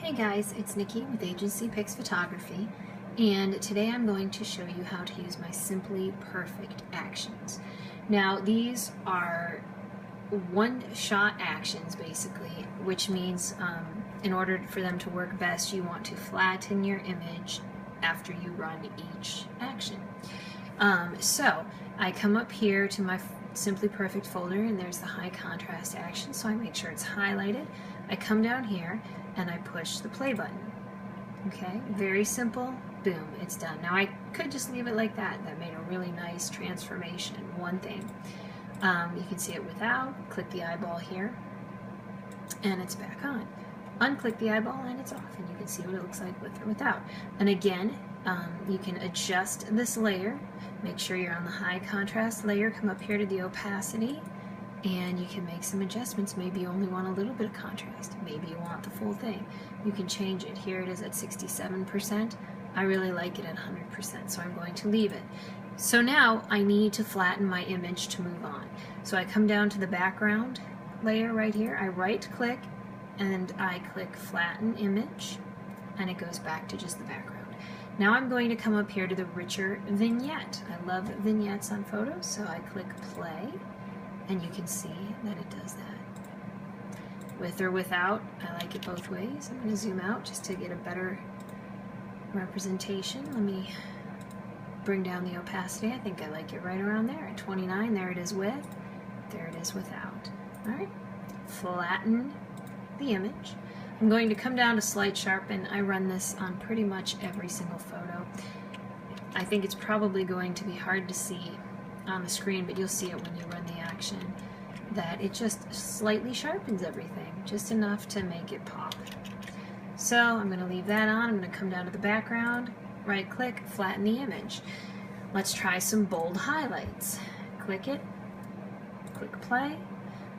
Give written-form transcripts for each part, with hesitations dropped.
Hey guys, it's Nikki with Agency Pix Photography, and today I'm going to show you how to use my Simply Perfect actions. Now these are one-shot actions basically, which means in order for them to work best you want to flatten your image after you run each action. So I come up here to my Simply Perfect folder and there's the high contrast action, so I make sure it's highlighted. I come down here and I push the play button. Okay, very simple, boom, it's done. Now I could just leave it like that. That made a really nice transformation, one thing. You can see it without, click the eyeball here, and it's back on. Unclick the eyeball and it's off, and you can see what it looks like with or without. And again, you can adjust this layer, make sure you're on the high contrast layer, come up here to the opacity, and you can make some adjustments. Maybe you only want a little bit of contrast, maybe you want the full thing. You can change it. Here it is at 67%. I really like it at 100%, so I'm going to leave it. So now I need to flatten my image to move on. So I come down to the background layer right here, I right click and I click flatten image, and it goes back to just the background. Now I'm going to come up here to the richer vignette. I love vignettes on photos, so I click play, and you can see that it does that. With or without, I like it both ways. I'm going to zoom out just to get a better representation. Let me bring down the opacity. I think I like it right around there at 29. There it is with, there it is without. Alright, flatten the image. I'm going to come down to slight sharpen. I run this on pretty much every single photo. I think it's probably going to be hard to see on the screen, but you'll see it when you run the action, that it just slightly sharpens everything, just enough to make it pop. So I'm going to leave that on. I'm going to come down to the background, right click, flatten the image. Let's try some bold highlights. Click it, click play.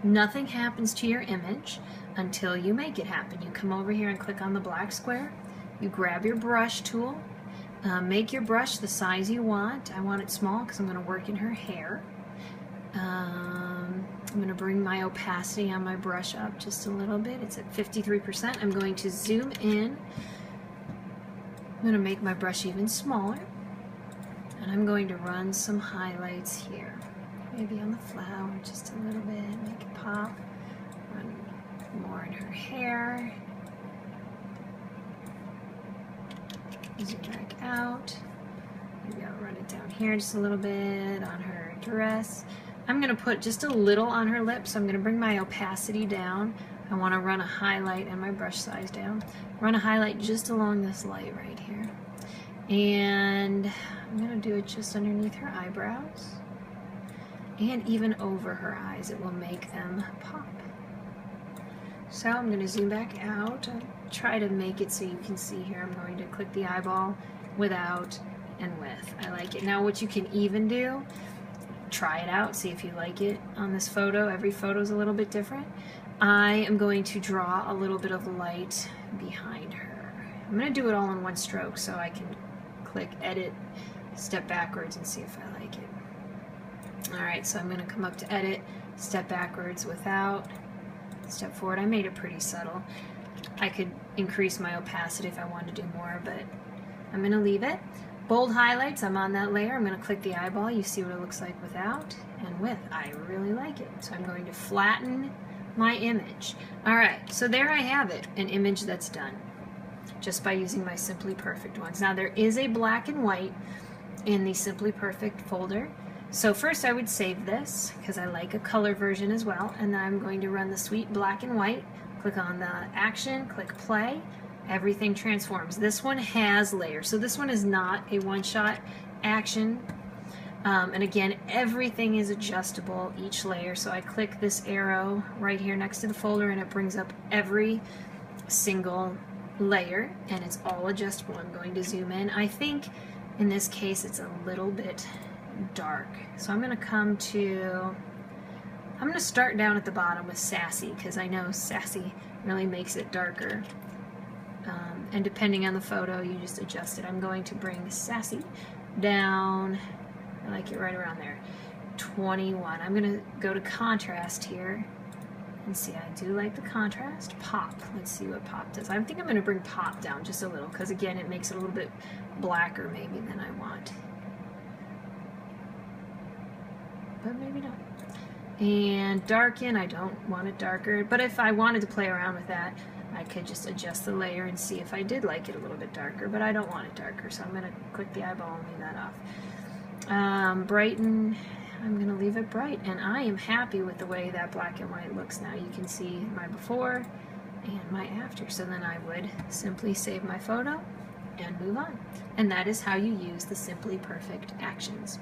Nothing happens to your image until you make it happen. You come over here and click on the black square, you grab your brush tool, make your brush the size you want. I want it small because I'm going to work in her hair. I'm going to bring my opacity on my brush up just a little bit. It's at 53%. I'm going to zoom in. I'm going to make my brush even smaller. And I'm going to run some highlights here. Maybe on the flower just a little bit, make it pop. Run more in her hair. Zoom back out. Maybe I'll run it down here just a little bit on her dress. I'm going to put just a little on her lips, so I'm going to bring my opacity down. I want to run a highlight and my brush size down. Run a highlight just along this light right here. And I'm going to do it just underneath her eyebrows. And even over her eyes, it will make them pop. So I'm going to zoom back out. I'll try to make it so you can see here. I'm going to click the eyeball without and with. I like it. Now what you can even do, try it out, see if you like it on this photo. Every photo is a little bit different. I am going to draw a little bit of light behind her. I'm going to do it all in one stroke so I can click edit, step backwards, and see if I like it. Alright, so I'm going to come up to edit, step backwards without, step forward. I made it pretty subtle. I could increase my opacity if I wanted to do more, but I'm going to leave it. Bold highlights, I'm on that layer. I'm going to click the eyeball. You see what it looks like without and with. I really like it. So I'm going to flatten my image. Alright, so there I have it, an image that's done, just by using my Simply Perfect ones. Now there is a black and white in the Simply Perfect folder. So first I would save this because I like a color version as well, and then I'm going to run the sweet black and white, click on the action, click play, everything transforms. This one has layers, so this one is not a one-shot action, and again everything is adjustable, each layer. So I click this arrow right here next to the folder and it brings up every single layer and it's all adjustable. I'm going to zoom in. I think in this case it's a little bit dark, so I'm going to start down at the bottom with Sassy because I know Sassy really makes it darker, and depending on the photo you just adjust it. I'm going to bring Sassy down, I like it right around there, 21. I'm going to go to contrast here And see, I do like the contrast. Pop. Let's see what pop does. I think I'm going to bring pop down just a little because, again, it makes it a little bit blacker maybe than I want. But maybe not. And darken. I don't want it darker. But if I wanted to play around with that, I could just adjust the layer and see if I did like it a little bit darker. But I don't want it darker, so I'm going to click the eyeball and leave that off. Brighten. I'm going to leave it bright, and I am happy with the way that black and white looks now. You can see my before and my after. So then I would simply save my photo and move on. And that is how you use the Simply Perfect actions.